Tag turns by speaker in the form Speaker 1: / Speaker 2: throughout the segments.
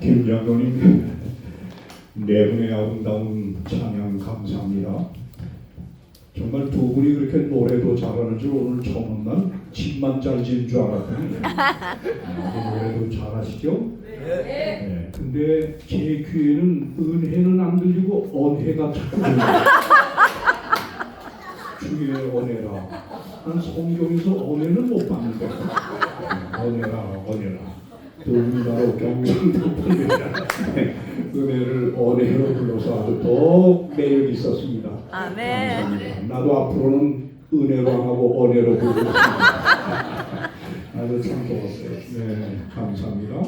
Speaker 1: 김 장로님, 네 분의 아름다운 찬양 감사합니다. 정말 두 분이 그렇게 노래도 잘하는 줄 오늘 처음 난 집만 잘 지은 줄 알았더니 노래도 잘하시죠? 네. 근데 제 귀에는 은혜는 안 들리고 언혜가 자꾸 들려요. 주의 언혜라. 난 성경에서 언혜는 못 봤는데 언혜라. 또 우리나라 경상도 분들이라 은혜를 언혜로 불러서 아주 더 매력 있었습니다.
Speaker 2: 아멘.
Speaker 1: 감사합니다. 나도 앞으로는 은혜로 안 하고 언혜로 부르겠습니다. 아주 참 좋았어요. 네, 감사합니다.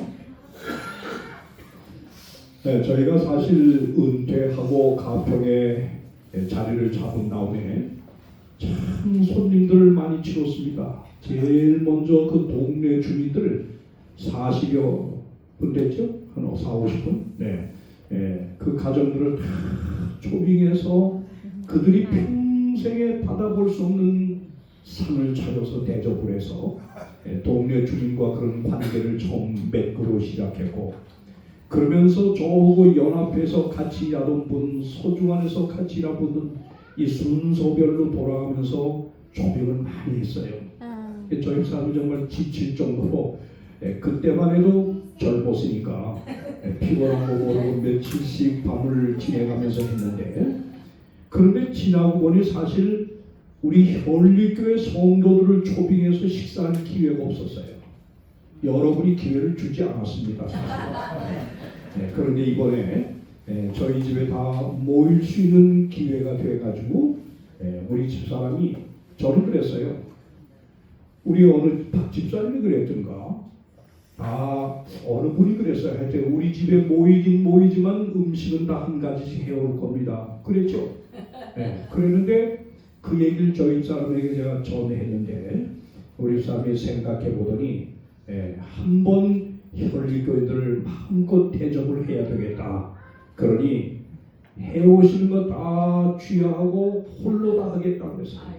Speaker 1: 네, 저희가 사실 은퇴하고 가평에 자리를 잡은 다음에 참 손님들을 많이 치렀습니다. 제일 먼저 그 동네 주민들 40여 분 됐죠? 한 40-50분? 네. 그 가정들을 다 초빙해서 그들이 평생에 받아볼 수 없는 상을 차려서 대접을 해서 동네 주민과 그런 관계를 처음 맺기로 시작했고, 그러면서 저하고 연합해서 같이 일하던 분, 소중한에서 같이 일하던 분, 이 순서별로 돌아가면서 초빙을 많이 했어요. 저희 사람이 정말 지칠 정도로 그때만 해도 젊었으니까 피곤한 거 모르고 며칠씩 밤을 지내가면서 했는데, 그런데 지나고 보니 사실 우리 현리교회 성도들을 초빙해서 식사할 기회가 없었어요. 여러분이 기회를 주지 않았습니다. 사실. 그런데 이번에 저희 집에 다 모일 수 있는 기회가 돼가지고 우리 집사람이, 저는 그랬어요. 우리 어느 박 집사님이 그랬던가, 어느 분이 그랬어요. 하여튼 우리 집에 모이긴 모이지만 음식은 다 한 가지씩 해올 겁니다. 그랬죠? 그랬는데 그 얘기를 저희 사람에게 제가 전했는데, 우리 사람이 생각해 보더니 한번 현리교인들을 마음껏 대접을 해야 되겠다. 그러니 해오시는 거 다 취하고 홀로 다 하겠다 그랬어요.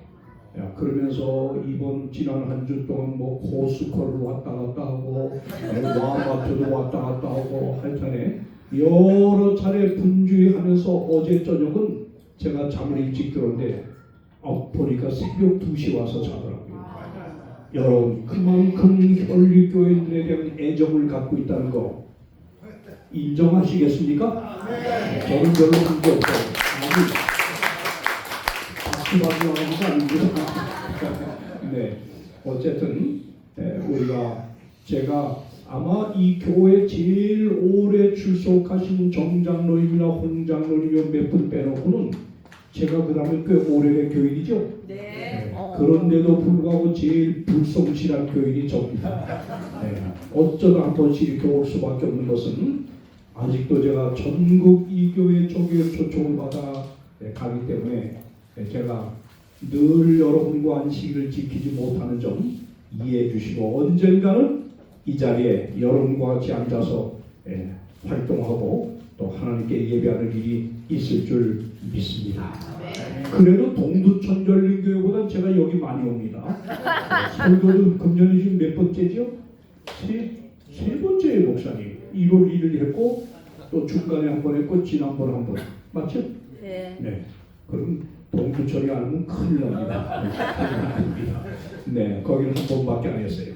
Speaker 1: 그러면서 이번 지난 한 주 동안 뭐 코스코를 왔다 갔다 하고 와마트도 왔다 갔다 하고 하여튼에 여러 차례 분주히하면서 어제 저녁은 제가 잠을 일찍 들었는데 보니까 새벽 2시 와서 자더라고요. 여러분, 그만큼 현리교인들에 대한 애정을 갖고 있다는 거 인정하시겠습니까? 저는 별로 문제 없어요. 네, 어쨌든 제가 아마 이 교회 제일 오래 출석하신 정장로님이나 홍장로님이 몇 분 빼놓고는 제가 그 다음에 꽤 오래된 교인이죠. 네. 그런데도 불구하고 제일 불성실한 교인이 접니다. 어쩌다 한 번씩 이렇게 올 수밖에 없는 것은 아직도 제가 전국 이 교회 쪽에 초청을 받아 가기 때문에 제가 늘 여러분과 안식일을 지키지 못하는 점 이해해 주시고, 언젠가는 이 자리에 여러분과 같이 앉아서 활동하고 또 하나님께 예배하는 일이 있을 줄 믿습니다. 그래도 동두천전림교회보다 제가 여기 많이 옵니다. 설교도 금년이 지금 몇 번째죠? 세 번째예요, 목사님. 1월 1일 했고 또 중간에 한 번 했고 지난번에 한 번. 맞죠? 네. 그럼 동두천이 아니면 큰일 납니다. 네, 거기는 한 번밖에 안 했어요.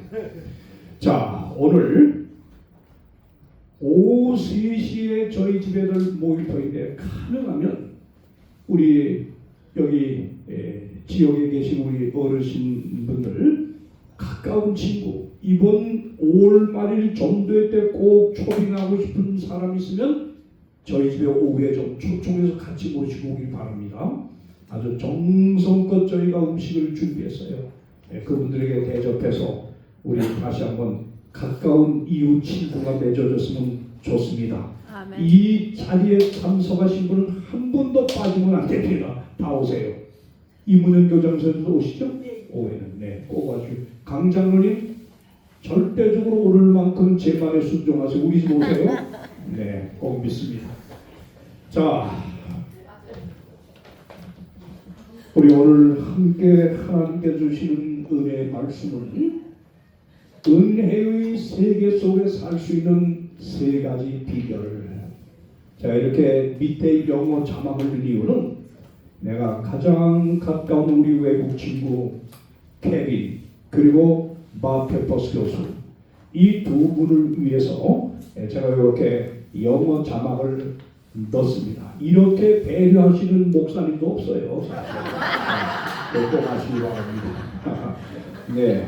Speaker 1: 자, 오늘 오후 3시에 저희 집에들 모일 터인데, 가능하면 우리 여기 지역에 계신 우리 어르신분들, 가까운 친구, 이번 5월 말일 전도회 때 꼭 초빙하고 싶은 사람 있으면 저희 집에 오후에 좀 초청해서 같이 모시고 오길 바랍니다. 아주 정성껏 저희가 음식을 준비했어요. 그분들에게 대접해서 우리 다시 한번 가까운 이웃 친구가 맺어졌으면 좋습니다. 아멘. 이 자리에 참석하신 분은 한 분도 빠지면 안 됩니다. 다 오세요. 이문현 교장선생님도 오시죠? 오해는 꼭 와주세요. 강 장로님 절대적으로 오를 만큼 제 말에 순종하세요. 우리 집 오세요. 네, 꼭 믿습니다. 자, 우리 오늘 함께 하나님께 주시는 은혜의 말씀은 은혜의 세계 속에 살 수 있는 세 가지 비결. 제가 이렇게 밑에 영어 자막을 넣은 이유는 내가 가장 가까운 우리 외국 친구 케빈 그리고 마페퍼스 교수 이 두 분을 위해서 제가 이렇게 영어 자막을 넣습니다. 이렇게 배려하시는 목사님도 없어요. 꼭 하시기 바랍니다. 네.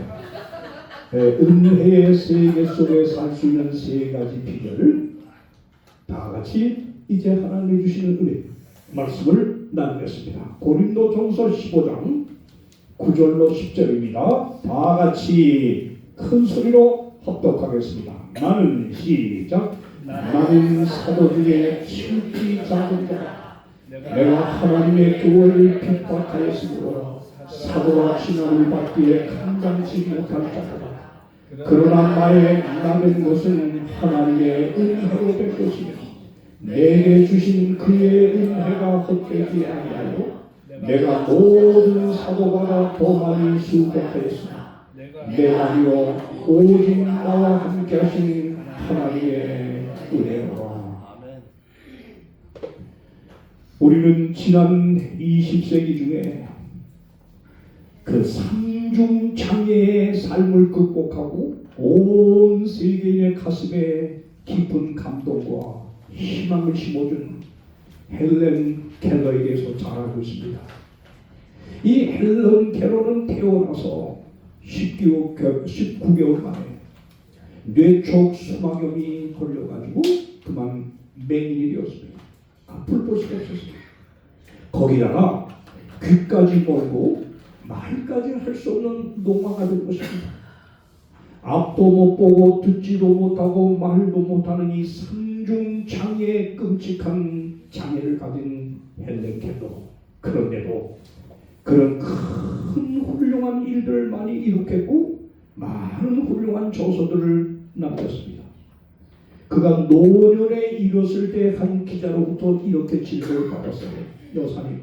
Speaker 1: 은혜의 세계 속에 살 수 있는 세 가지 비결을 다 같이 이제 하나님이 주시는 은혜 말씀을 나누겠습니다. 고린도전서 15장 9절로 10절입니다. 다 같이 큰 소리로 합독하겠습니다. 나는 시작. 나는 사도 중에 실기 작은 자다. 내가 하나님의 교회를 핍박하였으므로 사도와 신앙을 받기에 감당치 못할 자다. 그러나 나의 나된 것은 하나님의 은혜로 될 것이며 내게 주신 그의 은혜가 헛되지 아니하여 내가 모든 사도보다 더 많이 수고하였으나 내가 아니요 오직 나와 함께 하신 하나님의 은혜로. 우리는 지난 20세기 중에 그 삼중장애의 삶을 극복하고 온 세계인의 가슴에 깊은 감동과 희망을 심어준 헬렌 켈러에 대해서 잘 알고 있습니다. 이 헬렌 켈러는 태어나서 19개월 만에 뇌촉 수막염이 걸려가지고 그만 맹인이 되었습니다. 앞을 볼 수가 없었습니다. 거기다가 귀까지 멀고 말까지 할 수 없는 노화가 된 것입니다. 앞도 못 보고 듣지도 못하고 말도 못하는 이 삼중장애의 끔찍한 장애를 가진 헬렌 켈러. 그런데도 그런 큰 훌륭한 일들을 많이 이룩했고 많은 훌륭한 저서들을 남겼습니다. 그가 노년에 이뤘을 때 한 기자로부터 이렇게 질문을 받았어요. 여사님,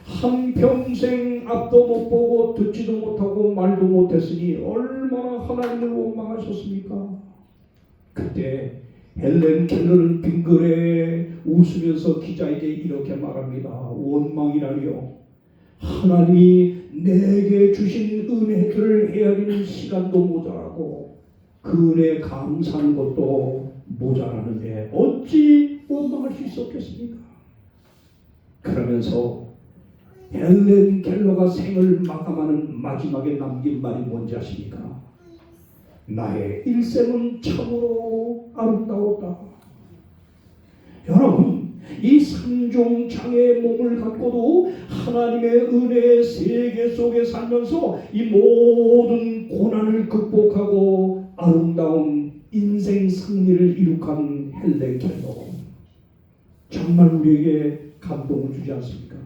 Speaker 1: 한평생 앞도 못 보고 듣지도 못하고 말도 못했으니 얼마나 하나님을 원망하셨습니까? 그때 헬렌 켈러는 빙그레 웃으면서 기자에게 이렇게 말합니다. 원망이라니요, 하나님이 내게 주신 은혜들을 헤아리는 시간도 모자라고 그 은혜에 감사하는 것도 모자라는데 어찌 원망할 수 있었겠습니까? 그러면서 헬렌 켈러가 생을 마감하는 마지막에 남긴 말이 뭔지 아십니까? 나의 일생은 참으로 아름다웠다. 여러분, 이 삼중장애의 몸을 갖고도 하나님의 은혜의 세계 속에 살면서 이 모든 고난을 극복하고 아름다운 인생 승리를 이룩한 헬렌 켈러, 정말 우리에게 감동을 주지 않습니까?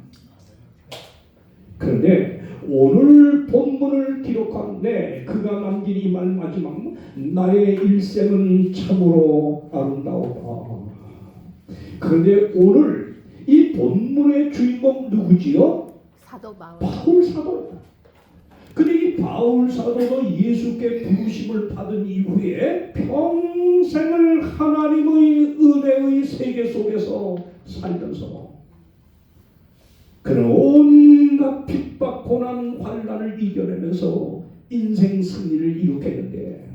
Speaker 1: 그런데 오늘 본문을 기록한 그가 남긴 이 말 마지막, 나의 일생은 참으로 아름다웠다. 그런데 오늘 이 본문의 주인공 누구지요?
Speaker 2: 사도 바울.
Speaker 1: 바울 사도. 근데 이 바울 사도도 예수께 부르심을 받은 이후에 평생을 하나님의 은혜의 세계 속에서 살면서 그런 온갖 핍박, 고난, 환난을 이겨내면서 인생 승리를 이룩했는데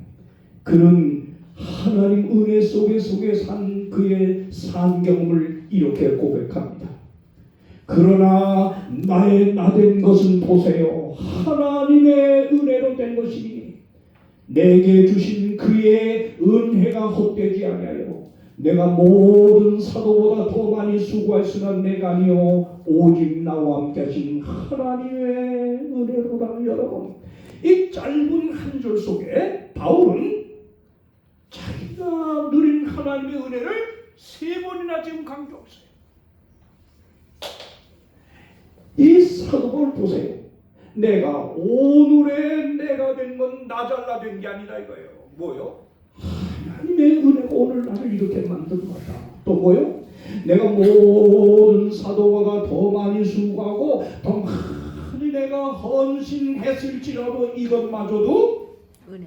Speaker 1: 그는 하나님 은혜 속에 산 그의 산 경험을 이렇게 고백합니다. 그러나 나의 나된 것은 보세요. 하나님의 은혜로 된 것이니 내게 주신 그의 은혜가 헛되지 아니하여 내가 모든 사도보다 더 많이 수고했으나 내가 아니요 오직 나와 함께 하신 하나님의 은혜로다. 여러분, 이 짧은 한 절 속에 바울은 자기가 누린 하나님의 은혜를 세 번이나 지금 강조했어요. 이 사도를 보세요. 내가 오늘의 내가 된 건 나 잘나 된 게 아니다 이거예요. 뭐요? 하나님의 은혜가 오늘 나를 이렇게 만든 거다. 또 뭐요? 내가 모든 사도보다 더 많이 수고하고 더 많이 내가 헌신했을지라도 이것마저도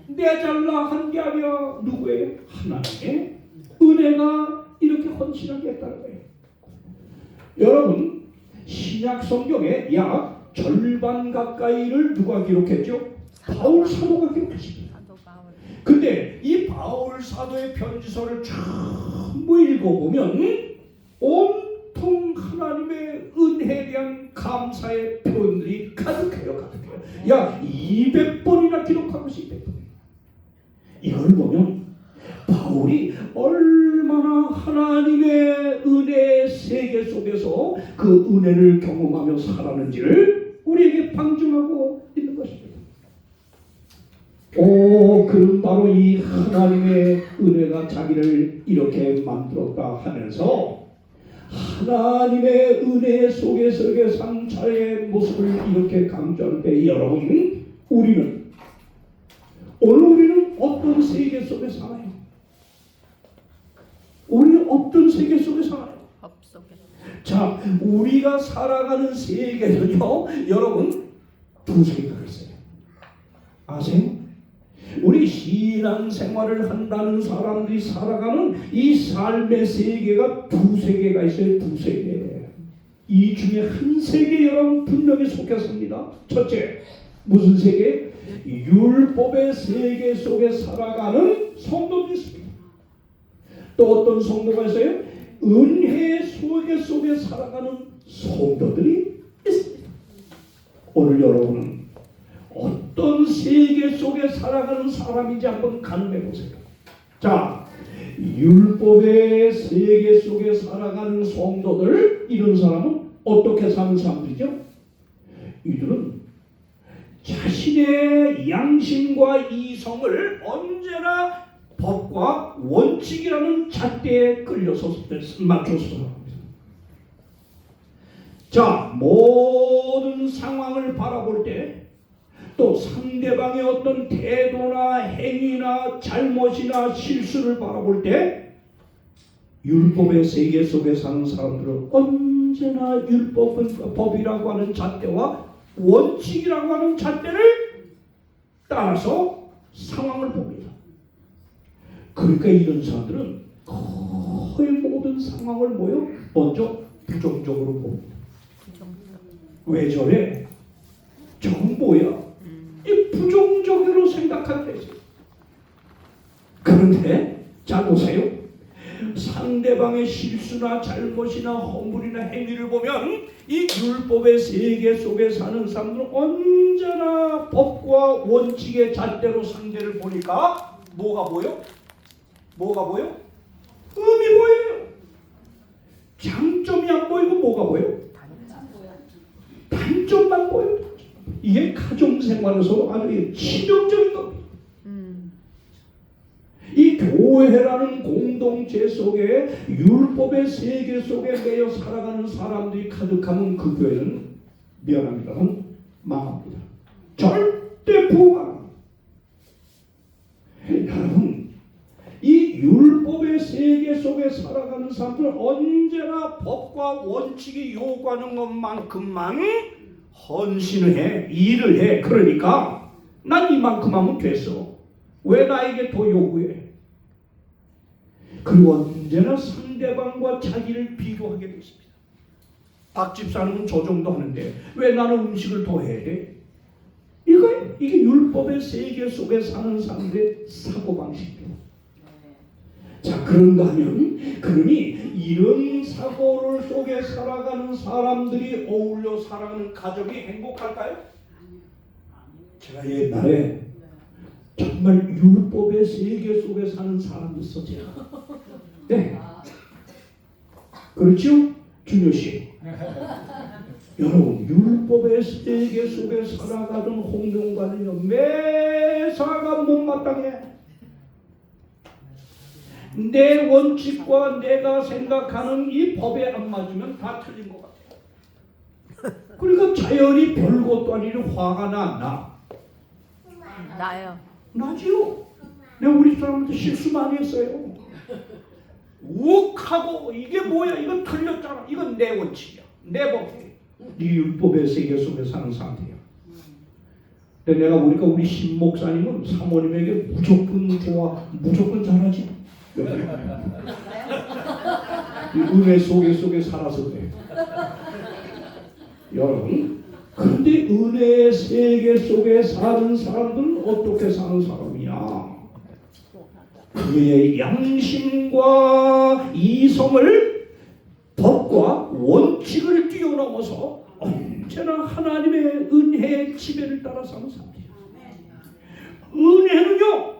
Speaker 1: 내 잘나 한 게 아니야. 누구예요? 하나님의 은혜가 이렇게 헌신하게 했다는 거예요. 여러분, 신약 성경에 약 절반 가까이를 누가 기록했죠? 바울 사도가 기록했습니다. 근데 이 바울 사도의 편지서를 전부 읽어보면 온통 하나님의 은혜에 대한 감사의 표현들이 가득해요. 약 200번이나 기록하고 있어요. 200번. 이걸 보면 바울이 얼마나 하나님의 은혜의 세계 속에서 그 은혜를 경험하며 살았는지를 우리에게 방증하고 있는 것입니다. 그럼 바로 이 하나님의 은혜가 자기를 이렇게 만들었다 하면서 하나님의 은혜 속에서 산 자의 모습을 이렇게 강조할 때 여러분, 우리는 어떤 세계 속에 살아요? 우리는 어떤 세계 속에 살아요? 자, 우리가 살아가는 세계는요, 여러분, 두 세계가 있어요. 아세요? 우리 신앙생활을 한다는 사람들이 살아가는 이 삶의 세계가 두 세계가 있어요. 두 세계. 이 중에 한 세계 여러분 분명히 속해 삽니다. 첫째, 무슨 세계? 율법의 세계 속에 살아가는 성도들이 있습니다. 또 어떤 성도가 있어요? 은혜의 속에 살아가는 성도들이 있습니다. 오늘 여러분은 어떤 세계 속에 살아가는 사람인지 한번 가늠해 보세요. 자, 율법의 세계 속에 살아가는 성도들, 이런 사람은 어떻게 사는 사람들이죠? 이들은 자신의 양심과 이성을 언제나 법과 원칙이라는 잣대에 끌려서 맞춰서 합니다. 자, 모든 상황을 바라볼 때 또 상대방의 어떤 태도나 행위나 잘못이나 실수를 바라볼 때 율법의 세계 속에 사는 사람들은 언제나 법이라고 하는 잣대와 원칙이라고 하는 잣대를 따라서 상황을 봅니다. 그러니까 이런 사람들은 거의 모든 상황을 먼저 부정적으로 봅니다. 왜 저래? 저건 뭐야? 이 부정적으로 생각하게 되죠. 그런데 잘 보세요. 상대방의 실수나 잘못이나 허물이나 행위를 보면 이 율법의 세계 속에 사는 사람들은 언제나 법과 원칙의 잣대로 상대를 보니까 뭐가 보여? 흠이 보여요. 장점이 안 보이고 뭐가 보여? 단점만 보여요. 이게 가정생활에서 아주 치명적인 겁니다. 이 교회라는 공동체 속에 율법의 세계 속에 매여 살아가는 사람들이 가득하면 그 교회는 미안합니다만 망합니다. 절대 부흥합니다. 여러분, 이 율법의 세계 속에 살아가는 사람들은 언제나 법과 원칙이 요구하는 것만큼만 헌신을 해, 일을 해. 그러니까 난 이만큼 하면 됐어. 왜 나에게 더 요구해? 그리고 언제나 상대방과 자기를 비교하게 되십니다. 박 집사님은 저 정도 하는데 왜 나는 음식을 더 해야 돼? 이게 율법의 세계 속에 사는 사람들의 사고방식이에요. 자, 그런가 하면 그러니 이런 사고를 속에 살아가는 사람들이 어울려 살아가는 가정이 행복할까요? 제가 옛날에 정말 율법의 세계 속에 사는 사람이 있었죠. 네. 그렇죠? 준효 씨. 여러분, 율법의 세계 속에 살아가던 홍명관은요, 매사가 못마땅해. 내 원칙과 내가 생각하는 이 법에 안 맞으면 다 틀린 것 같아요. 그러니까 자연히 별것도 아닌 화가 나.
Speaker 2: 나요.
Speaker 1: 나지요. 내가 우리 사람한테 실수 많이 했어요. 욱하고 이게 뭐야? 이건 틀렸잖아. 이건 내 원칙이야. 내 법이야. 네 율법의 세계 속에 사는 사람들이야. 근데 내가 보니까 우리 신 목사님은 사모님에게 무조건 좋아, 무조건 잘하지. 이 은혜 속에 살아서 그래. 여러분, 근데 은혜의 세계 속에 사는 사람들은 어떻게 사는 사람이냐? 그의 양심과 이성을 법과 원칙을 뛰어넘어서 언제나 하나님의 은혜의 지배를 따라 사는 사람이에요. 은혜는요,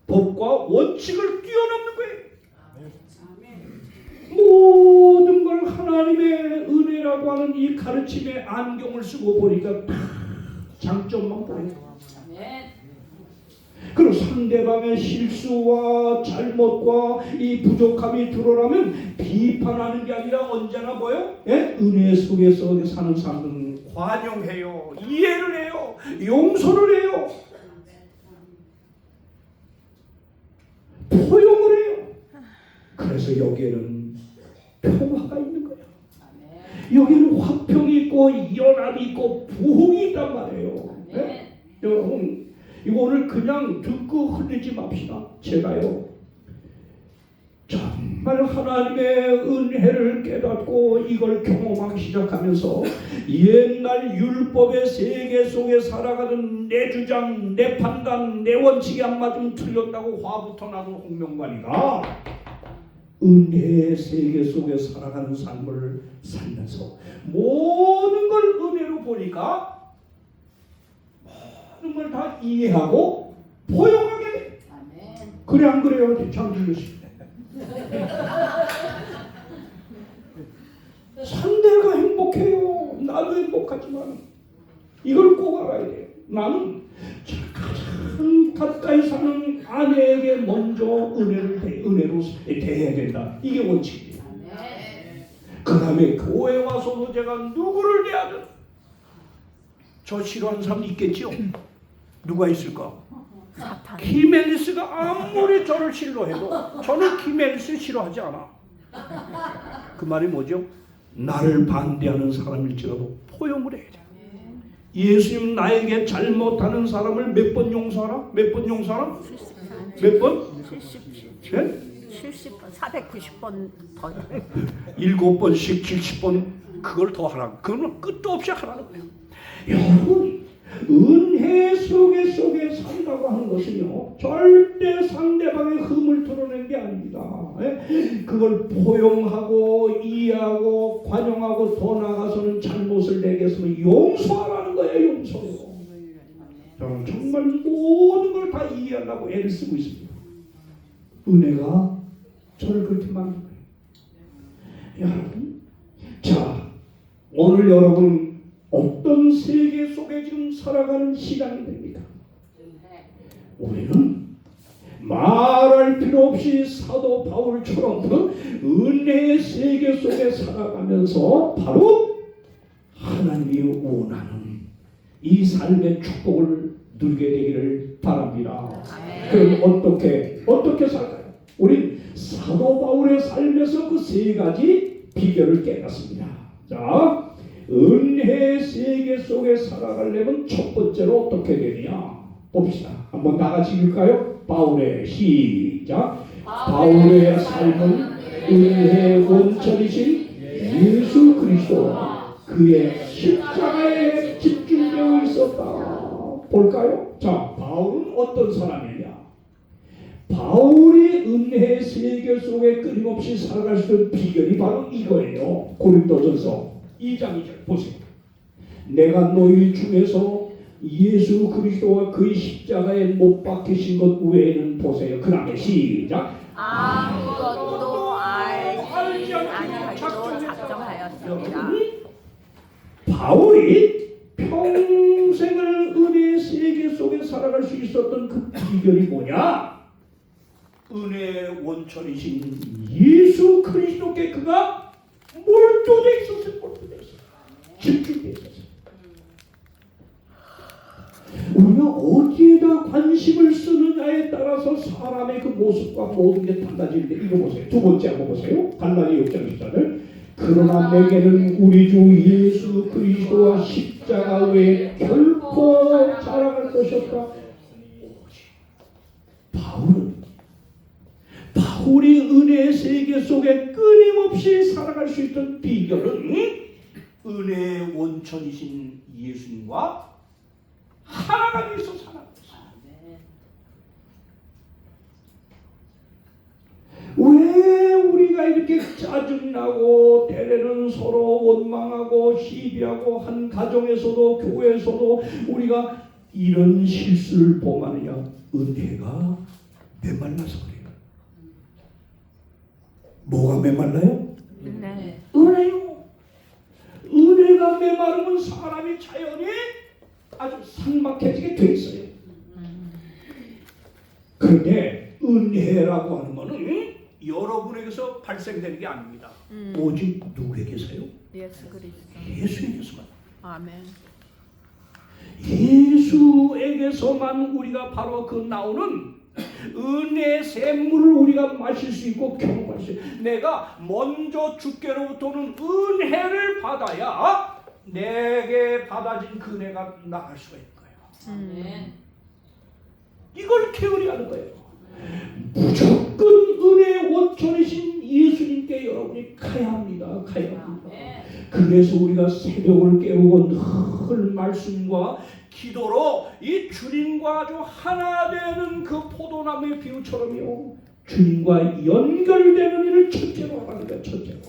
Speaker 1: 법과 원칙을 뛰어넘는 거예요. 모든 걸 하나님의 은혜라고 하는 이 가르침의 안경을 쓰고 보니까 다 장점만 보여요. 그리고 상대방의 실수와 잘못과 이 부족함이 드러나면 비판하는 게 아니라 언제나 뭐예요? 예? 은혜 속에서 사는 사람은 관용해요, 이해를 해요, 용서를 해요, 포용을 해요. 그래서 여기에는 평화가 있는 거예요. 여기는 화평이 있고 연합이 있고 부흥이 있단 말이에요. 네? 여러분, 이거 오늘 그냥 듣고 흘리지 맙시다. 제가요, 정말 하나님의 은혜를 깨닫고 이걸 경험하기 시작하면서 옛날 율법의 세계 속에 살아가는 내 주장, 내 판단, 내 원칙이 안 맞으면 틀렸다고 화부터 나는 홍명관이가 은혜의 세계 속에 살아가는 삶을 살면서 모든 걸 은혜로 보니까 모든 걸 다 이해하고 포용하게 돼. 그래 안 그래요? 장주씨. 상대가 행복해요. 나도 행복하지만 이걸 꼭 알아야 돼요. 나는 가장 가까이 사는 아내에게 먼저 은혜로 대해야 된다. 이게 원칙이에요. 그 다음에 교회 와서도 제가 누구를 대하든 저 싫어하는 사람 있겠죠? 누가 있을까? 키멜리스가 아무리 저를 싫어해도 저는 키멜리스 싫어하지 않아. 그 말이 뭐죠? 나를 반대하는 사람일지라도 포용을 해야 돼. 예수님 나에게 잘못하는 사람을 몇 번 용서하라? 몇 번 용서하라? 몇 번?
Speaker 2: 70번, 490번 더.
Speaker 1: 7번씩 70번 그걸 더 하라. 그거는 끝도 없이 하라는 거예요. 여러분, 은혜 속에 산다고 하는 것은요, 절대 상대방의 흠을 드러낸 게 아닙니다. 그걸 포용하고 이해하고 관용하고 더 나아가서는 잘못을 내게 했으면 용서하라는 거예요. 용서요. 저는 정말 모든 걸 다 이해하려고 애를 쓰고 있습니다. 은혜가 저를 그렇게 만든 거예요. 여러분, 자, 오늘 여러분 어떤 세계 속에 지금 살아가는 시간이 됩니까? 우리는 말할 필요 없이 사도 바울처럼 은혜의 세계 속에 살아가면서 바로 하나님이 원하는 이 삶의 축복을 누리게 되기를 바랍니다. 그럼 어떻게 살까요? 우리 사도 바울의 삶에서 그 세 가지 비결을 깨닫습니다. 자, 은혜의 세계 속에 살아가려면 첫 번째로 어떻게 되느냐 봅시다. 한번 다 같이 읽을까요? 바울의 시작. 바울의 삶은 은혜의 원천이신 예수 그리스도와 그의 십자가에 집중되어 있었다. 볼까요? 자, 바울은 어떤 사람이냐? 바울이 은혜의 세계 속에 끊임없이 살아갈 수 있는 비결이 바로 이거예요. 고린도전서 2장 2절 보세요. 내가 너희 중에서 예수 그리스도와 그의 십자가에 못 박히신 것 외에는 보세요. 그 다음에 시작.
Speaker 2: 아무것도 알지 아니하기로 작정하였습니다.
Speaker 1: 바울이 평생을 은혜의 세계 속에 살아갈 수 있었던 그 비결이 뭐냐? 은혜의 원천이신 예수 그리스도께 그가 몰두되어 있었어요. 몰두되어 있었어요. 집중되어 있었어요. 우리가 어디에다 관심을 쓰느냐에 따라서 사람의 그 모습과 모든 게 달라지는데, 이거 보세요. 두 번째 한번 보세요. 갈라디 6장 14절. 그러나 내게는 우리 주 예수 그리스도와 십자가 외에 결코 자랑할 오셨다. 바울이 은혜의 세계 속에 끊임없이 살아갈 수 있던 비결은 은혜의 원천이신 예수님과 하나가 돼서 살아갔어요. 왜 우리가 이렇게 짜증나고 때로는 서로 원망하고 시비하고 한 가정에서도 교회에서도 우리가 이런 실수를 범하느냐? 은혜가 메말라서 그래요. 뭐가 메말라요?
Speaker 2: 네.
Speaker 1: 은혜요. 은혜가 메마르면 사람이 자연히 아주 삭막해지게 돼 있어요. 그런데 은혜라고 하는 것은 여러분에게서 발생되는 게 아닙니다. 오직 누구에게서요?
Speaker 2: 예수 그리스도.
Speaker 1: 예수에게서만.
Speaker 2: 아멘.
Speaker 1: 예수에게서만 우리가 바로 그 나오는 은혜의 샘물을 우리가 마실 수 있고 경험할 수 있어요. 내가 먼저 주께로부터는 은혜를 받아야 내게 받아진 그 은혜가 나갈 수가 있는 거예요. 이걸 게으리하는 거예요. 무조건 은혜의 원천이신 예수님께 여러분이 가야 합니다. 가야 합니다. 그래서 우리가 새벽을 깨우고 늘 말씀과 기도로 이 주님과 아주 하나 되는 그 포도나무의 비유처럼요, 주님과 연결되는 일을 첫째로 하는 거예요. 첫째로.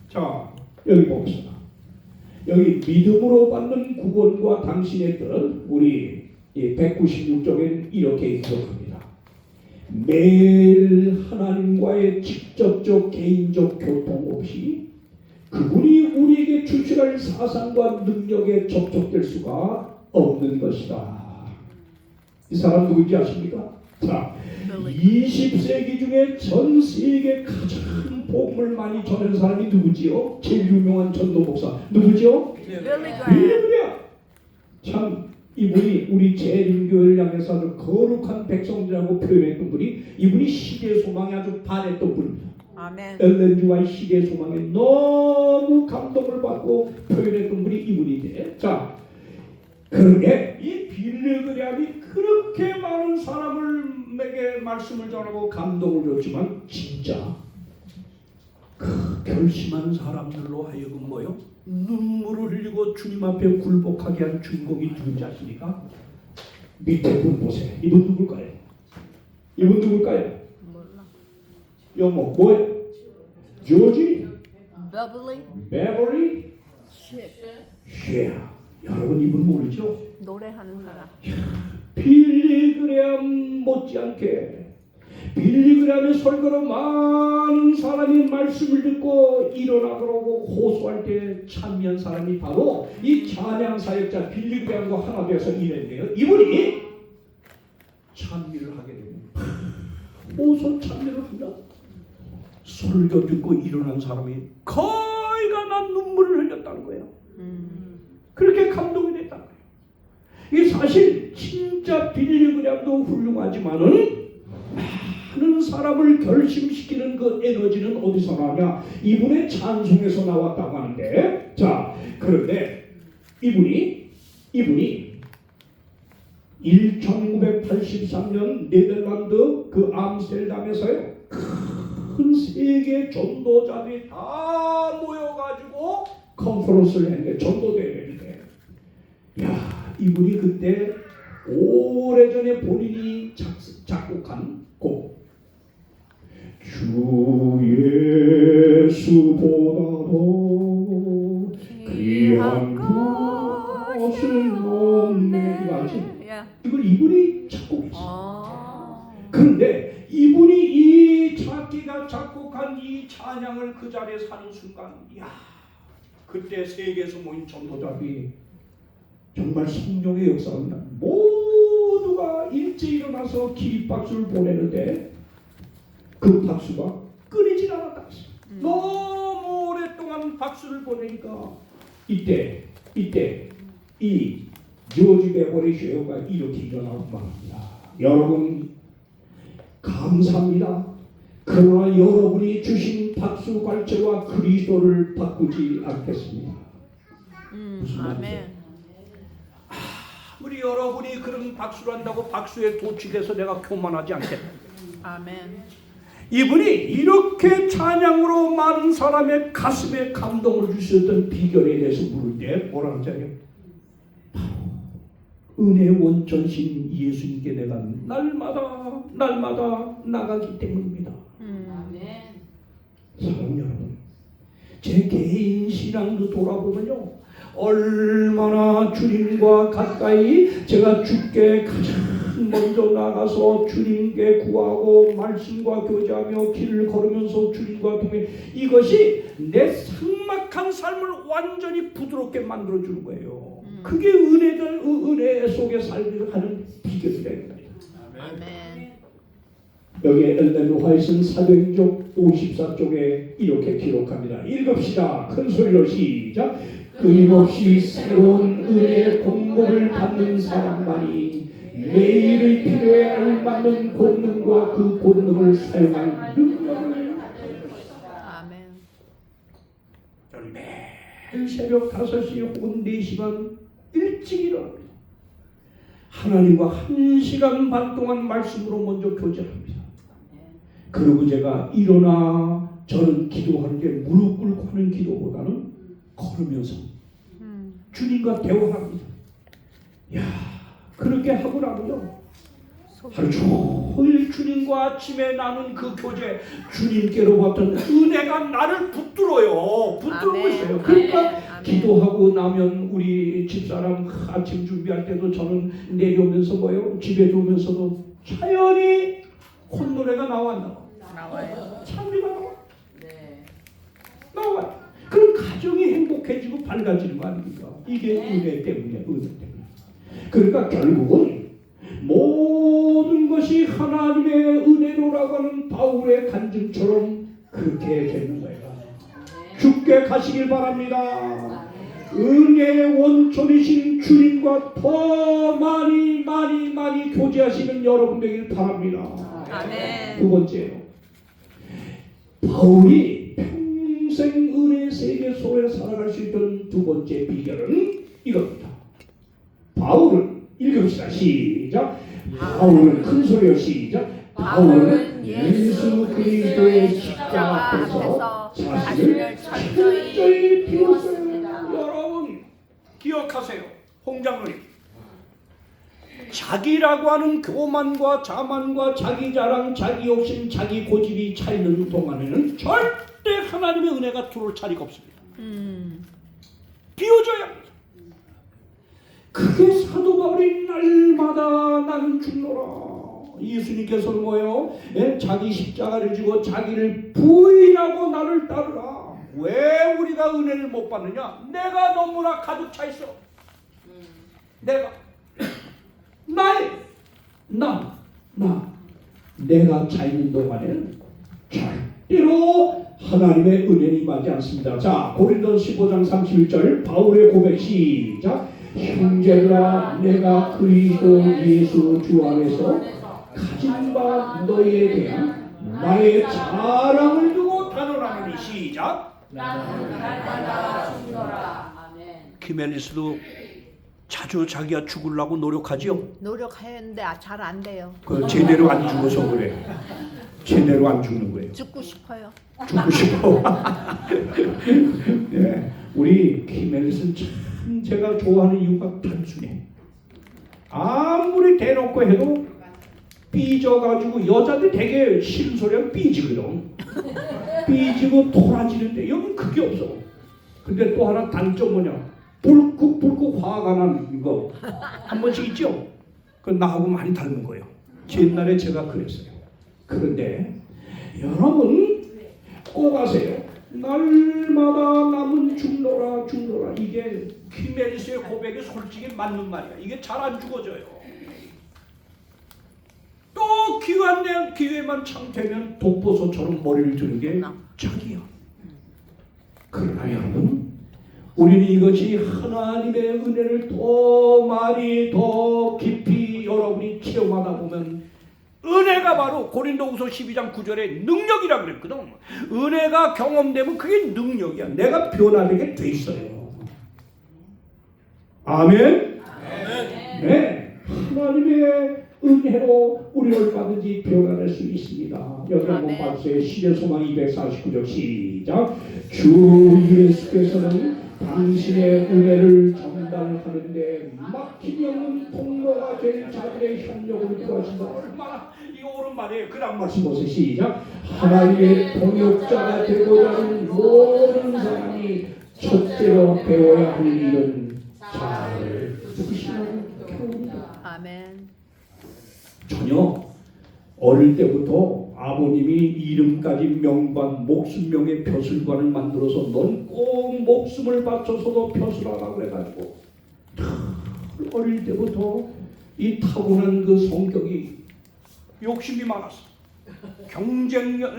Speaker 1: 자, 여기 봅시다. 여기 믿음으로 받는 구원과 당신의 뜻, 우리 196쪽엔 이렇게 기록합니다. 매일 하나님과의 직접적 개인적 교통 없이 그분이 우리에게 주시할 사상과 능력에 접촉될 수가 없는 것이다. 이 사람 누구인지 아십니까? 자, 20세기 중에 전 세계 가장 복음을 많이 전하는 사람이 누구지요? 제일 유명한 전도 목사 누구죠? 빌리 그레엄. 참 이분이 우리 재림교회를 향해서 아주 거룩한 백성들이라고 표현했던 분이, 이분이 시대의 소망에 아주 반했던 분입니다.
Speaker 2: 아멘.
Speaker 1: 엘렌 주와의 시대의 소망에 너무 감동을 받고 표현했던 분이 이분인데, 자, 그런데 이 빌리 그레엄이 그렇게 많은 사람에게 말씀을 전하고 감동을 줬지만 진짜 그 결심하는 사람들로 하여금 뭐요? 눈물을 흘리고 주님 앞에 굴복하게 한 주인공이 누군지 아십니까? 밑에 분 보세요. 이분 누굴까요? 이분 누굴까요?
Speaker 2: 몰라.
Speaker 1: 영어 뭐예요? 조지 베버리 쉐아. 여러분 이분 모르죠?
Speaker 2: 노래하는 사람.
Speaker 1: 빌리 그레엄 못지않게 빌리 그레엄의 설교로 많은 사람이 말씀을 듣고 일어나 그러고 호소할 때 참여한 사람이 바로 이 찬양 사역자 빌리 그레엄과 하나 되어서 일했는데요. 이분이 참여를 하게 됩니다. 호소 참여를 합니다. 설교 듣고 일어난 사람이 거의가 난 눈물을 흘렸다는 거예요. 그렇게 감동이 됐다는 거예요. 이게 사실 진짜 빌리 그레엄도 훌륭하지만은 많은 사람을 결심시키는 그 에너지는 어디서 나냐? 이분의 찬송에서 나왔다고 하는데, 자, 그런데 이분이 1983년 네덜란드 그 암스테르담에서요, 큰 세계 전도자들이 다 모여가지고 컨퍼런스를 했는데, 전도대회를 했는데, 야, 이분이 그때 오래전에 본인이 작곡한 곡, 주 예수보다도 귀한 것을 없네. 맞지? 이걸 이분이 작곡했어. 그런데 이분이 이 자기가 작곡한 이 찬양을 그 자리에 사는 순간, 야, 그때 세계에서 모인 전도자들이 정말 성령의 역사가 나. 모두가 일찍 일어나서 기립박수를 보내는데 그 박수가 끊이질 않았다. 너무 오랫동안 박수를 보내니까 이때 이 조지 베버리 쉐어가 이렇게 일어나고 말합니다. 여러분 감사합니다. 그러나 여러분이 주신 박수 갈채와 그리스도를 바꾸지 않겠습니다. 무슨 말이죠? 우리 여러분이 그런 박수를 한다고 박수에 도취돼서 내가 교만하지 않겠다.
Speaker 2: 아멘.
Speaker 1: 이분이 이렇게 찬양으로 많은 사람의 가슴에 감동을 주셨던 비결에 대해서 물을 때 뭐라고 하잖아요. 은혜의 원천신 예수님께 내가 날마다 나가기 때문입니다. 사랑하는 여러분, 제 개인 신앙도 돌아보면요, 얼마나 주님과 가까이 제가 주께 가장 먼저 나가서 주님께 구하고 말씀과 교제하며 길을 걸으면서 주님과 동행, 이것이 내 삭막한 삶을 완전히 부드럽게 만들어주는 거예요. 그게 은혜 속에 살기를 하는 비결이 됩니다.
Speaker 2: 아멘.
Speaker 1: 여기 엘렌 화이슨 사도행전 54쪽에 이렇게 기록합니다. 읽읍시다. 큰 소리로 시작. 끊임없이 새로운 은혜의 공급을 받는 사람만이 매일의 필요에 알맞는 본능과 그 본능을 사용할 능력을
Speaker 2: 아멘.
Speaker 1: 저는 매일 새벽 5시 혹은 4시간 일찍 일어납니다. 하나님과 1시간 반 동안 말씀으로 먼저 교제합니다. 그리고 제가 일어나 저는 기도하는 게 무릎 꿇고 하는 기도보다는 걸으면서 주님과 대화합니다. 야, 그렇게 하고 나면요, 하루 종일 주님과 아침에 나눈 그 교제, 주님께로 받던 은혜가 나를 붙들어요. 붙들고 있어요. 그러니까 기도하고 나면 우리 집사람 아침 준비할 때도 저는 내려오면서 뭐예요? 집에 들어오면서도 자연히 콧노래가 나와요. 찬미가 나와. 나와요. 그럼 가정이 행복해지고 밝아지는 거 아닙니까? 이게 은혜 때문에, 은혜 때문에. 그러니까 결국은 모든 것이 하나님의 은혜로라고 하는 바울의 간증처럼 그렇게 되는 거예요. 죽게 가시길 바랍니다. 은혜의 원천이신 주님과 더 많이 교제하시는 여러분 되길 바랍니다.
Speaker 2: 아멘.
Speaker 1: 두 번째요, 바울이 평생 은혜 세계 속에 살아갈 수 있던 두 번째 비결은 이겁니다. 바울은, 읽읍시다. 시작. 바울은, 큰 소리로 시작. 바울은 예수 그리스도의 십자가 앞에서 자신을 철저히 비웠습니다. 여러분 기억하세요. 홍장로님, 자기라고 하는 교만과 자만과 자기 자랑, 자기 욕심, 자기 고집이 차 있는 동안에는 절대 하나님의 은혜가 들어올 자리가 없습니다. 비워줘야 합니다. 그게 사도 바울이 날마다 나는 죽노라. 예수님께서는 뭐예요? 자기 십자가를 지고 자기를 부인하고 나를 따르라. 왜 우리가 은혜를 못 받느냐? 내가 너무나 가득 차 있어. 내가 차 있는 동안에는 절대로 하나님의 은혜는 임하지 않습니다. 자, 고린도서 15장 31절 바울의 고백 시작. 형제들아, 내가 그리스도 예수 주 안에서 가진 바 너희에 대한 나의 자랑을 두고 단언하노니 시작.
Speaker 3: 나는 날마다 죽노라. 아멘.
Speaker 1: 키멜리스도 자주 자기가 죽으려고 노력하지요.
Speaker 2: 노력했는데 잘 안 돼요.
Speaker 1: 그 제대로 안 죽어서 그래. 제대로 안 죽는 거예요.
Speaker 2: 죽고 싶어요.
Speaker 1: 죽고 싶어. 네, 우리 키멜리스는 참 제가 좋아하는 이유가 단순해. 아무리 대놓고 해도 삐져가지고, 여자들 되게 싫은 소리하면 삐지거든. 삐지고 돌아지는데 여기 그게 없어. 근데 또 하나 단점 뭐냐? 불컥 화가 나는 거 한 번씩 있죠? 그 나하고 많이 닮은 거예요. 옛날에 제가 그랬어요. 그런데 여러분 꼭 아세요. 날마다 남은 죽노라. 이게 키멜리스의 고백이 솔직히 맞는 말이야. 이게 잘 안 죽어져요. 또 기회만 참 되면 독보소처럼 머리를 드는 게 자기야. 그러나 여러분, 우리는 이것이 하나님의 은혜를 더 많이 더 깊이 여러분이 체험하다 보면, 은혜가 바로 고린도후서 12장 9절에 능력이라고 그랬거든. 은혜가 경험되면 그게 능력이야. 내가 변화되게 돼 있어요. 아멘. 네. 하나님의 은혜로 우리 얼마든지 변화될 수 있습니다. 여기 한번
Speaker 2: 아멘.
Speaker 1: 봐주세요. 시대소망 249장 시작. 주 예수께서는 당신의 은혜를 전달하는데 막힘이 없는 통로가 될 자들의 협력을 구하신다. 얼마나 이거 옳은 말이에요. 그런 말씀 보세요. 시작. 하나님의 동역자가 되고자 하는 모든 사람이 첫째로 배워야 할 일은 잘 듣기시는 교훈이다.
Speaker 2: 아멘.
Speaker 1: 전혀 어릴 때부터 아버님이 이름까지 명관 목숨명의 벼슬관을 만들어서 넌 꼭 목숨을 바쳐서도 벼슬하라고 그래가지고 어릴 때부터 이 타고난 그 성격이 욕심이 많았어.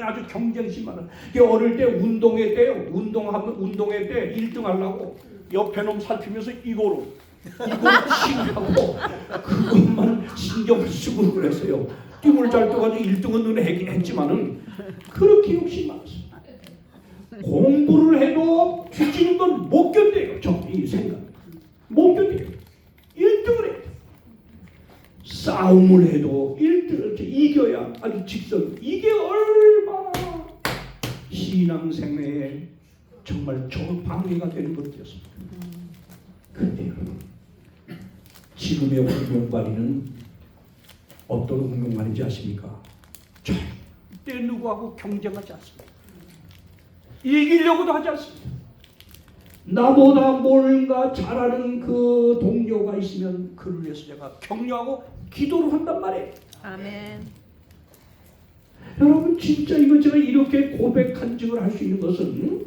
Speaker 1: 아주 경쟁심 많아. 어릴 때 운동회 때 운동회 때 1등 하려고 옆에 놈 살피면서 이거로 신하고 그것만 신경을 쓰고 그랬어요. 띠물 잘 떠가지고 1등은 눈에 했지만은 그렇게 욕심 많았어. 공부를 해도 뒤지는 건 못 견뎌요. 이 생각 못 견뎌요. 1등을 해야 돼. 싸움을 해도 1등을 이겨야 아주 직선. 이게 얼마나 신앙생애에 정말 방해가 되는 것이었습니다. 그런데 지금의 운동관리는 어떤 운동관인지 아십니까? 절대 누구하고 경쟁하지 않습니다. 이기려고도 하지 않습니다. 나보다 뭔가 잘하는 그 동료가 있으면 그를 위해서 제가 격려하고 기도를 한단 말이에요.
Speaker 2: 아멘.
Speaker 1: 여러분 진짜 이거 제가 이렇게 고백한 증을 할 수 있는 것은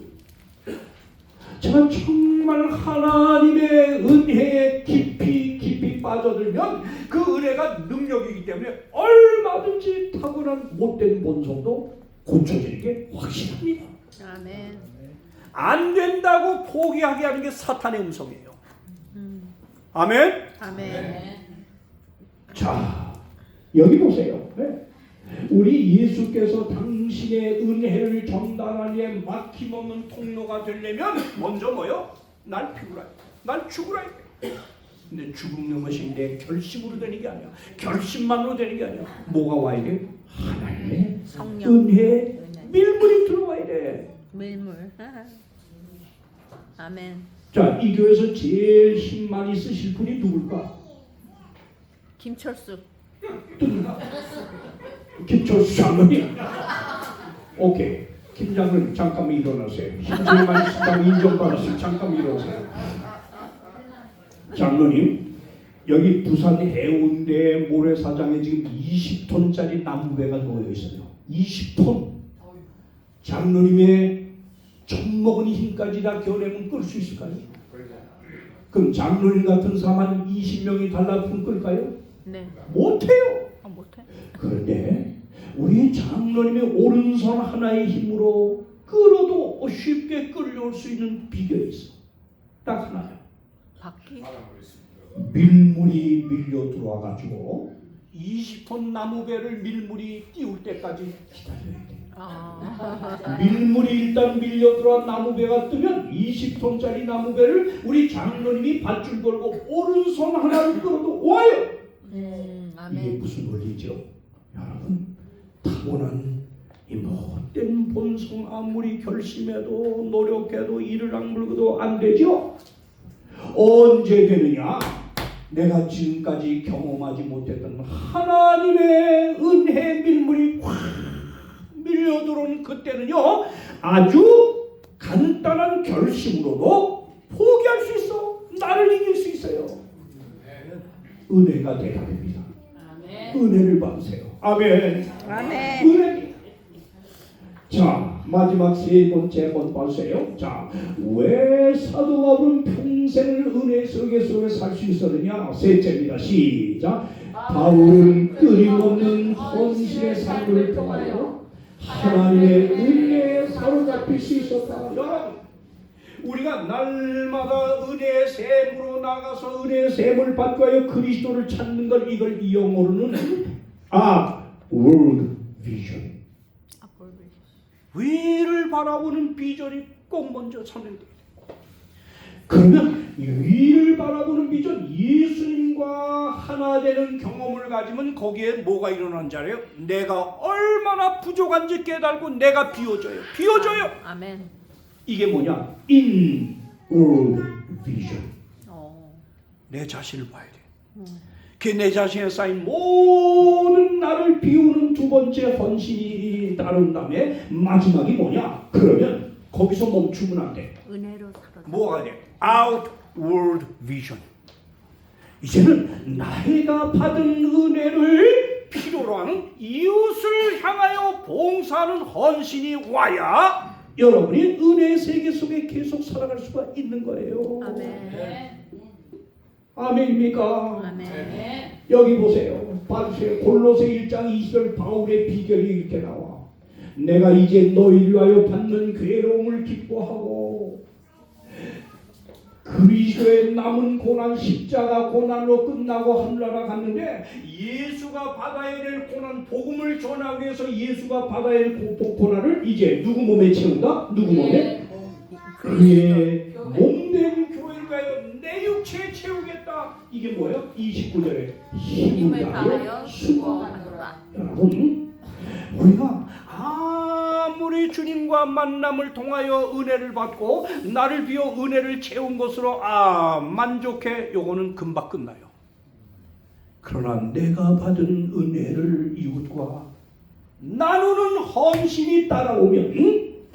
Speaker 1: 제가 정말 하나님의 은혜에 깊이 빠져들면 그 은혜가 능력이기 때문에 얼마든지 타고난 못된 본성도 고쳐지는 게 확실합니다.
Speaker 2: 아멘.
Speaker 1: 안 된다고 포기하게 하는 게 사탄의 음성이에요. 아멘.
Speaker 2: 아멘.
Speaker 1: 자, 여기 보세요. 네. 우리 예수께서 당신의 은혜를 전달하기에 막힘없는 통로가 되려면 먼저 뭐요? 날 피우라, 날 죽으라. 근데 죽는 것이 내 결심으로 되는 게 아니야. 결심만으로 되는 게 아니야. 뭐가 와야 돼? 하나님의
Speaker 2: 성령.
Speaker 1: 은혜 밀물이 들어와야 돼.
Speaker 2: 밀물. 아멘.
Speaker 1: 자, 이 교회에서 제일 힘 많이 쓰실 분이 누굴까?
Speaker 2: 김철수.
Speaker 1: 김철수 장로님. 오케이. 김 장로님 잠깐만 일어나세요. 힘 제일 많이 쓰다고 인정받았어요. 잠깐만 일어나세요. 장로님, 여기 부산 해운대 모래사장에 지금 20톤짜리 나무배가 놓여 있어요. 20톤. 장로님의 젖먹은 힘까지 다 겨내면 끌 수 있을까요? 그럼 장로님 같은 사람 한 20명이 달라붙으면 끌까요?
Speaker 2: 네.
Speaker 1: 못해요.
Speaker 2: 못해.
Speaker 1: 그런데 우리 장로님의 오른손 하나의 힘으로 끌어도 쉽게 끌려올 수 있는 비결이 있어. 딱 하나요.
Speaker 2: 바퀴.
Speaker 1: 밀물이 밀려 들어와가지고 20톤 나무배를 밀물이 띄울 때까지 기다려야 돼. 밀물이 일단 밀려 들어와 나무배가 뜨면 20톤짜리 나무배를 우리 장로님이 밧줄 걸고 오른손 하나를 끌어도 와요. 이게
Speaker 2: 아멘.
Speaker 1: 무슨 원리죠? 여러분, 타고난 이 못된 본성 아무리 결심해도 노력해도 이를 악물고도 안 되죠? 언제 되느냐? 내가 지금까지 경험하지 못했던 하나님의 은혜 밀물이 확 밀려 들어온 그때는요, 아주 간단한 결심으로도 포기할 수 있어. 나를 이길 수 있어요. 은혜가 돼야 됩니다. 은혜를 받으세요. 아멘.
Speaker 2: 아멘.
Speaker 1: 은혜. 자, 마지막 세 번째 번 보세요. 자, 왜 사도 바울은 평생을 은혜 속에 살 수 있었느냐? 셋째입니다. 시작. 바울은 끊임없는 헌신의 삶을 통하여 하나님의 은혜에 사로잡힐 수 있었다. 여러분, 우리가 날마다 은혜의 샘으로 나가서 은혜의 샘을 받고 하여 그리스도를 찾는 걸, 이걸 이 영어로는 월드 비전. 위를 바라보는 비전이 꼭 먼저 선행돼야 돼. 그러면 위를 바라보는 비전, 예수님과 하나 되는 경험을 가지면 거기에 뭐가 일어난 줄 알아요? 내가 얼마나 부족한지 깨달고 내가 비워져요. 비워져요.
Speaker 2: 아멘.
Speaker 1: 이게 뭐냐? inward vision. 내 자신을 봐야 돼. 그 내 자신에 쌓인 모든 나를 비우는 두 번째 헌신이 따른 다음에 마지막이 뭐냐? 그러면 거기서 멈추면 안 돼.
Speaker 2: 은혜로 살아.
Speaker 1: 뭐가 돼? outward vision. 이제는 내가 받은 은혜를 필요로 하는 이웃을 향하여 봉사하는 헌신이 와야 여러분이 은혜의 세계 속에 계속 살아갈 수가 있는 거예요.
Speaker 2: 아멘.
Speaker 1: 아멘입니까?
Speaker 2: 아멘.
Speaker 1: 여기 보세요. 봐주세요. 골로새 1장 20절 바울의 비결이 이렇게 나와. 내가 이제 너희를 위하여 받는 괴로움을 기뻐하고 그리스도의 남은 고난, 십자가 고난으로 끝나고 하늘나라 갔는데 예수가 받아야 될 고난, 복음을 전하기 위해서 예수가 받아야 될 고난을 이제 누구 몸에 채운다? 누구 몸에? 그의 몸된 교회를 가여 내 육체에 채우겠다. 이게 뭐예요? 29절에 힘을 다하여 수고하노라. 여러분, 우리가 아무리 주님과 만남을 통하여 은혜를 받고 나를 비워 은혜를 채운 것으로 만족해, 요거는 금방 끝나요. 그러나 내가 받은 은혜를 이웃과 나누는 헌신이 따라오면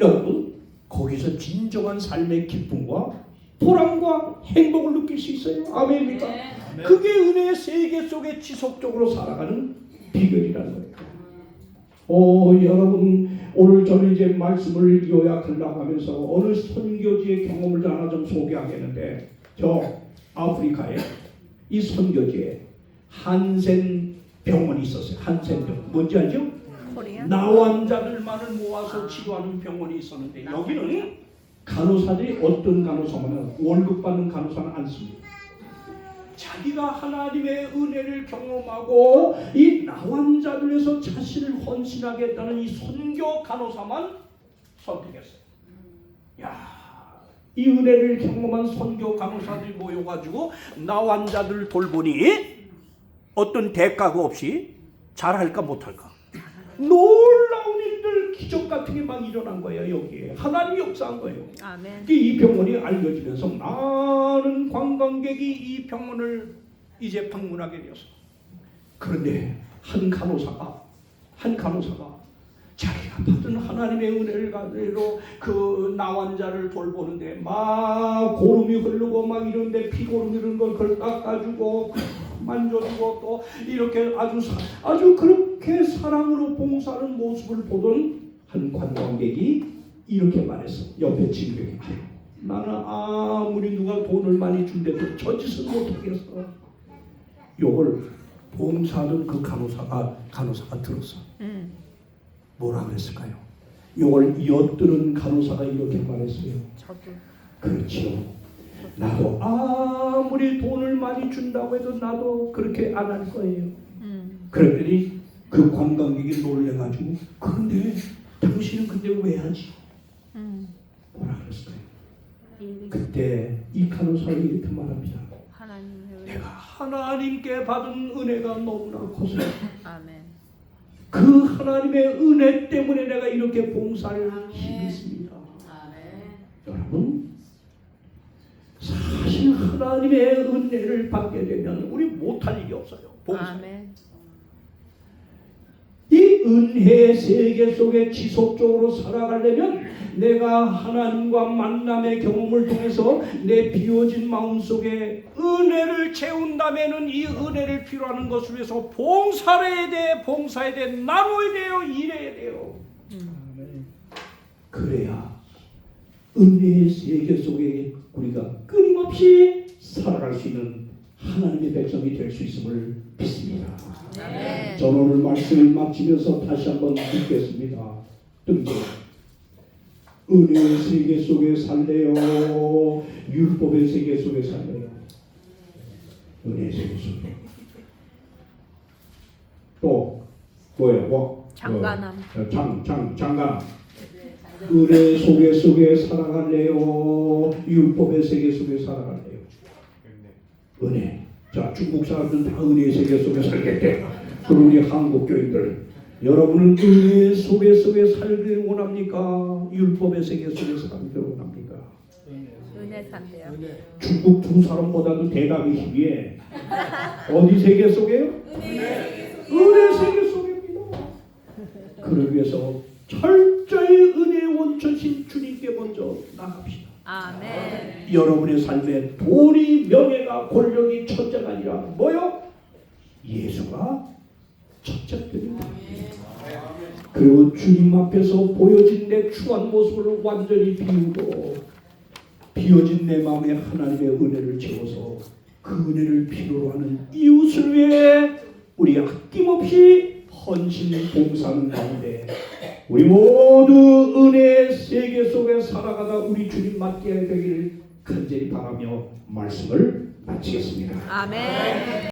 Speaker 1: 여러분, 거기서 진정한 삶의 기쁨과 보람과 행복을 느낄 수 있어요. 아멘입니까? 그게 은혜의 세계 속에 지속적으로 살아가는 비결이라는 거예요. 여러분, 오늘 저는 이제 말씀을 요약하려고 하면서 어느 선교지의 경험을 하나 좀 소개하겠는데, 저 아프리카에 이 선교지에 한센 병원이 있었어요. 한센 병원. 뭔지 알죠? 나환자들만을 모아서 치료하는 병원이 있었는데, 여기는 간호사들이 어떤 간호사면 월급 받는 간호사는 안 씁니다. 자기가 하나님의 은혜를 경험하고 이 나환자들에서 자신을 헌신하겠다는 이 선교 간호사만 선택했어요. 이 은혜를 경험한 선교 간호사들이 모여가지고 나환자들을 돌보니 어떤 대가가 없이 잘할까 못할까 놀라운 일들, 기적 같은 게 막 일어난 거예요. 여기에 하나님이 역사한 거예요.
Speaker 2: 아멘.
Speaker 1: 이 병원이 알려지면서 많은 관광객이 이 병원을 이제 방문하게 되었어. 그런데 한 간호사가 자기가 받은 하나님의 은혜를 가지고 그 나환자를 돌보는데 막 고름이 흐르고 막 이런데 피고름 이런 걸 그걸 닦아주고 만져주고 또 이렇게 아주 그렇게 사랑으로 봉사하는 모습을 보던 한 관광객이 이렇게 말했어. 옆에 친구에게, 나는 아무리 누가 돈을 많이 준대도 저 짓은 못하겠어. 요걸 봉사하던 그 간호사가 들었어. 뭐라 그랬을까요? 요걸 엿들은 간호사가 이렇게 말했어요.
Speaker 2: 저도.
Speaker 1: 그렇지요. 나도 아무리 돈을 많이 준다고 해도 나도 그렇게 안 할 거예요. 그랬더니 그 관광객이 놀래가지고, 그런데 당신은 근데 왜 하지? 뭐라 그랬을까요? 그때 이 간호사가 이렇게 말합니다. 내가 하나님께 받은 은혜가 너무나 커서
Speaker 2: 아멘.
Speaker 1: 그 하나님의 은혜 때문에 내가 이렇게 봉사를 힘이 있습니다. 여러분, 사실 하나님의 은혜를 받게 되면 우리 못할 일이 없어요. 봉사.
Speaker 2: 아멘.
Speaker 1: 이 은혜의 세계 속에 지속적으로 살아가려면 내가 하나님과 만남의 경험을 통해서 내 비워진 마음속에 은혜를 채운다면은 이 은혜를 필요하는 것을 위해서 봉사해야 돼, 나눠야 돼요, 일해야 돼요. 그래야 은혜의 세계 속에 우리가 끊임없이 살아갈 수 있는 하나님의 백성이 될 수 있음을 믿습니다.
Speaker 2: 네.
Speaker 1: 저는 오늘 말씀을 마치면서 다시 한번 듣겠습니다. 등장. 은혜의 세계 속에 살래요? 율법의 세계 속에 살래요? 은혜의 세계 속에. 또 뭐예요?
Speaker 2: 장가남.
Speaker 1: 장가남. 은혜 속에 살아갈래요? 율법의 세계 속에 살아갈래요? 은혜. 자, 중국 사람들은 다 은혜 세계 속에 살겠대. 그럼 우리 한국 교인들, 여러분은 은혜 속에 살기를 원합니까? 율법의 세계 속에 살기를 원합니까?
Speaker 2: 은혜 산대요.
Speaker 1: 중국 두 사람보다도 대답이 희비해. 어디 세계 속에요? 은혜 세계 속입니다. 그러기 위해서 철저히 은혜의 원천신 주님께 먼저 나갑시다.
Speaker 2: 아멘.
Speaker 1: 여러분의 삶에 돈이, 명예가, 권력이 첫째가 아니라 뭐요? 예수가 첫째입니다. 그리고 주님 앞에서 보여진 내 추한 모습을 완전히 비우고 비워진 내 마음에 하나님의 은혜를 채워서 그 은혜를 필요로 하는 이웃을 위해 우리 아낌없이 헌신 봉사하는 가운데 우리 모두 은혜의 세계 속에 살아가다 우리 주님 맞게 되기를 간절히 바라며 말씀을 마치겠습니다.
Speaker 2: 아멘.